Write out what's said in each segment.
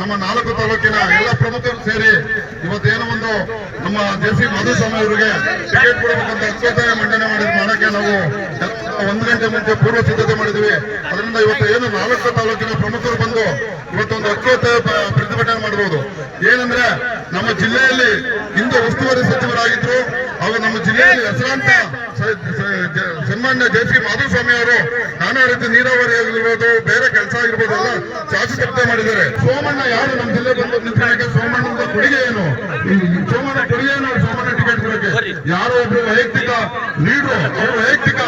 ನಮ್ಮ 4 ತಾಲೂಕಿನ ಎಲ್ಲ ಪ್ರಮುಖರು ಸೇರಿ ಇವತ್ತೇನೋ ಒಂದು ನಮ್ಮ ಜೆ.ಸಿ. ಮಾಧುಸ್ವಾಮಿ ಅವರಿಗೆ ಟಿಕೆಟ್ ಕೊಡಬೇಕಂತ ಅಕ್ಷೋತ್ಥಾಯ ಮಂಡನೆ ಮಾಡಕ್ಕೆ ನಾವು 1 ಗಂಟೆ ಮುಂಚೆ ಪೂರ್ವ ಸಿದ್ಧತೆ ಮಾಡಿದ್ವಿ. ಅದರಿಂದ ಇವತ್ತು ಏನು 4 ತಾಲೂಕಿನ ಪ್ರಮುಖರು ಬಂದು ಇವತ್ತೊಂದು ಅಕ್ಷೋತ್ಥಾಯ ಪ್ರತಿಭಟನೆ ಮಾಡಬಹುದು. ಏನಂದ್ರೆ ನಮ್ಮ ಜಿಲ್ಲೆಯಲ್ಲಿ ಹಿಂದೆ ಉಸ್ತುವಾರಿ ಸಚಿವರಾಗಿದ್ರು, ಅವರು ನಮ್ಮ ಜಿಲ್ಲೆಯಲ್ಲಿ ಹೆಸರಾಂತ ಸನ್ಮಾನ್ಯ ಜೆ.ಸಿ. ಮಾಧುಸ್ವಾಮಿ ಅವರು ನಾನಾ ರೀತಿ ನೀರಾವರಿ ಆಗಿರ್ಬೋದು, ಬೇರೆ ಕೆಲಸ ಆಗಿರ್ಬೋದು ಎಲ್ಲ ಶಾಸಕತೆ ಮಾಡಿದ್ದಾರೆ. ಸೋಮಣ್ಣ ಯಾರು ನಮ್ಮ ಜಿಲ್ಲೆ ಬಂದು ನಿಂತ್ಕೊಳ್ಳಕ್ಕೆ ಸೋಮಣ್ಣನ ಕೊಡುಗೆ ಏನು? ಸೋಮಣ್ಣ ಕೊಡುಗೆ ಏನು? ಸೋಮಣ್ಣ ಟಿಕೆಟ್ ಕೊಡಕ್ಕೆ ಯಾರೋ ಒಬ್ರು ವೈಯಕ್ತಿಕ ಲೀಡ್ರು, ಅವರು ವೈಯಕ್ತಿಕ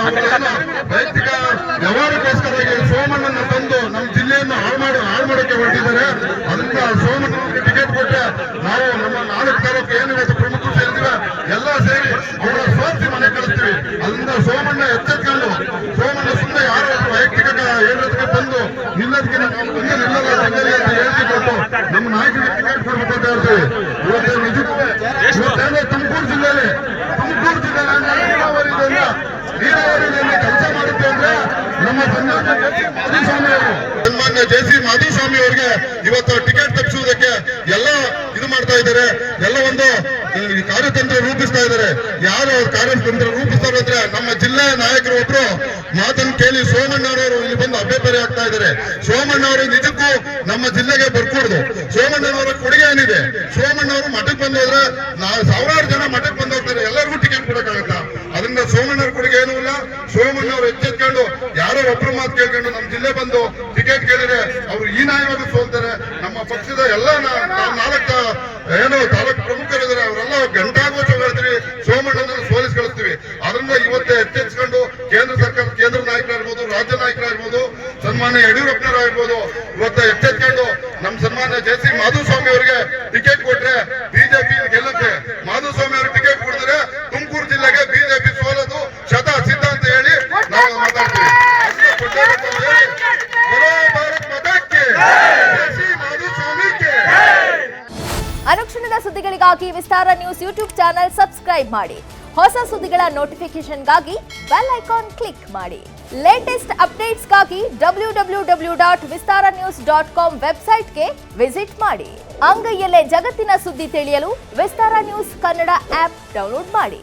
ವ್ಯವಹಾರಕ್ಕೋಸ್ಕರ ಸೋಮಣ್ಣನ ತಂದು ನಮ್ಮ ಜಿಲ್ಲೆಯನ್ನು ಹಾಳು ಮಾಡೋಕೆ ಹೊರಟಿದ್ದಾರೆ. ಅದರಿಂದ ಸೋಮಣ್ಣ ಟಿಕೆಟ್ ಕೊಟ್ಟರೆ ನಾವು ನಮ್ಮ 4 ತಾಲೂಕು ಏನು ಇವತ್ತು ಪ್ರಮುಖರು ಸೇರಿದಿವೆ ಎಲ್ಲ ಸೇರಿ ಅವರ ಸೋಲಿಸಿ ಮನೆ ಕಳಿಸ್ತೀವಿ. ಅದರಿಂದ ಸೋಮಣ್ಣ ಎಚ್ಚೆತ್ಕೊಂಡು ಸೋಮಣ್ಣ ಸುಮ್ಮನೆ ಯಾರೋ ವೈಯಕ್ತಿಕ ಹೇಳೋದಕ್ಕೆ ಬಂದು ನಿಲ್ಲೋದಕ್ಕೆ ನಾವು ಮುಂದೆ ನಿಲ್ಲಲ್ಲ ತಂಗಲಿ ಅಂತ ಹೇಳಿಕೆ ಕೊಟ್ಟು ನಮ್ಮ ನಾಯಕರಿಗೆ ಟಿಕೆಟ್ ಕೊಡ್ಬೇಕಂತ ಹೇಳ್ತೀವಿ. ಇವತ್ತು ನಿಜಕ್ಕೂ ಇವತ್ತೇನೋ ತುಮಕೂರು ಜಿಲ್ಲೆಯಲ್ಲಿ ನೀರಾವರಿಯಲ್ಲಿ ಕೆಲಸ ಮಾಡುತ್ತೆ ಅಂದ್ರೆ ನಮ್ಮ ಸನ್ಮಾನ್ಯ ಜೆ.ಸಿ. ಮಾಧುಸ್ವಾಮಿ ಅವರಿಗೆ ಇವತ್ತು ಟಿಕೆಟ್ ತಪ್ಪಿಸುವುದಕ್ಕೆ ಎಲ್ಲ ಇದು ಮಾಡ್ತಾ ಇದ್ದಾರೆ. ಎಲ್ಲ ಒಂದು ಕಾರ್ಯತಂತ್ರ ರೂಪಿಸ್ತಾ ಇದ್ದಾರೆ. ಯಾರು ಕಾರ್ಯತಂತ್ರ ರೂಪಿಸ್ತಾರೆ ಅಂದ್ರೆ ನಮ್ಮ ಜಿಲ್ಲೆಯ ನಾಯಕರು ಒಬ್ರು ಮಾತನ್ನು ಕೇಳಿ ಸೋಮಣ್ಣನವರು ಇಲ್ಲಿ ಬಂದು ಅಭ್ಯರ್ಥಿ ಆಗ್ತಾ ಇದ್ದಾರೆ. ಸೋಮಣ್ಣವರು ನಿಜಕ್ಕೂ ನಮ್ಮ ಜಿಲ್ಲೆಗೆ ಬರ್ಕೂಡ್ದು. ಸೋಮಣ್ಣನವರ ಕೊಡುಗೆ ಏನಿದೆ? ಸೋಮಣ್ಣವರು ಮಠಕ್ಕೆ ಬಂದೋದ್ರೆ ಸಾವಿರಾರು ಜನ ಮಠಕ್ಕೆ ಬಂದೋಗ್ತಾರೆ, ಎಲ್ಲರಿಗೂ ಟಿಕೆಟ್ ಕೊಡಕ್ಕಾಗತ್ತ? ಅದರಿಂದ ಸೋಮಣ್ಣವ್ರ ಕೊಡುಗೆ ಏನೂ ಇಲ್ಲ. ಸೋಮಣ್ಣವ್ರು ಎಚ್ಚೆತ್ಕೊಂಡು ಯಾರೋ ಒಬ್ರು ಮಾತು ಕೇಳ್ಕೊಂಡು ನಮ್ಮ ಜಿಲ್ಲೆ ಬಂದು ಟಿಕೆಟ್ ಕೇಳಿದ್ರೆ ಅವರು ಈ ನ್ಯಾಯವಾಗಿ ಸೋಲ್ತಾರೆ. ನಮ್ಮ ಪಕ್ಷದ ಎಲ್ಲ 4 ಏನು ತಾಲೂಕು ಪ್ರಮುಖರಿದ್ದಾರೆ, ಅವರೆಲ್ಲ ಗಂಟಾಗೋಚ ಹೇಳ್ತೀವಿ, ಸೋಮಣ್ಣನನ್ನು ಸೋಲಿಸಿ ಕಳಿಸ್ತೀವಿ. ಅದರಿಂದ ಇವತ್ತೇ ಎಚ್ಚೆತ್ಕೊಂಡು ಕೇಂದ್ರ ಸರ್ಕಾರ, ಕೇಂದ್ರ ನಾಯಕರಾಗಿರ್ಬೋದು, ರಾಜ್ಯ ನಾಯಕರಾಗಿರ್ಬೋದು, ಸನ್ಮಾನ್ಯ ಯಡಿಯೂರಪ್ಪನವರಾಗಿರ್ಬೋದು, ಇವತ್ತು ಎಚ್ಚೆತ್ಕೊಂಡು ನಮ್ಮ ಸನ್ಮಾನ್ಯ ಜೆ.ಸಿ. ಮಾಧುಸ್ವಾಮಿ ಅವರಿಗೆ ಟಿಕೆಟ್ ಕೊಟ್ರೆ ಬಿಜೆಪಿ ಗೆಲ್ಲುತ್ತೆ. ಮಾಧುಸ್ವಾಮಿ ಅವ್ರಿಗೆ ಟಿಕೆಟ್ ಕೊಡಿದ್ರೆ ತುಮಕೂರು ಜಿಲ್ಲೆಗೆ ಬಿಜೆಪಿ ಸೋಲೋದು ಶತ ಸಿದ್ಧ ಅಂತ ಹೇಳಿ ನಾವು ಮಾತಾಡ್ತೀವಿ. ಅನುಕ್ಷಣದ ಸುದ್ದಿಗಳಿಗಾಗಿ ವಿಸ್ತಾರ ನ್ಯೂಸ್ ಯೂಟ್ಯೂಬ್ ಚಾನೆಲ್ ಸಬ್ಸ್ಕ್ರೈಬ್ ಮಾಡಿ. ಹೊಸ ಸುದ್ದಿಗಳ ನೋಟಿಫಿಕೇಶನ್ಗಾಗಿ ಬೆಲ್ ಐಕಾನ್ ಕ್ಲಿಕ್ ಮಾಡಿ. ಲೇಟೆಸ್ಟ್ ಅಪ್ಡೇಟ್ಸ್ಗಾಗಿ www.vistaranews.com ವೆಬ್ಸೈಟ್ಗೆ ವಿಸಿಟ್ ಮಾಡಿ. ಅಂಗೈಯಲ್ಲೇ ಜಗತ್ತಿನ ಸುದ್ದಿ ತಿಳಿಯಲು ವಿಸ್ತಾರ ನ್ಯೂಸ್ ಕನ್ನಡ ಆಪ್ ಡೌನ್ಲೋಡ್ ಮಾಡಿ.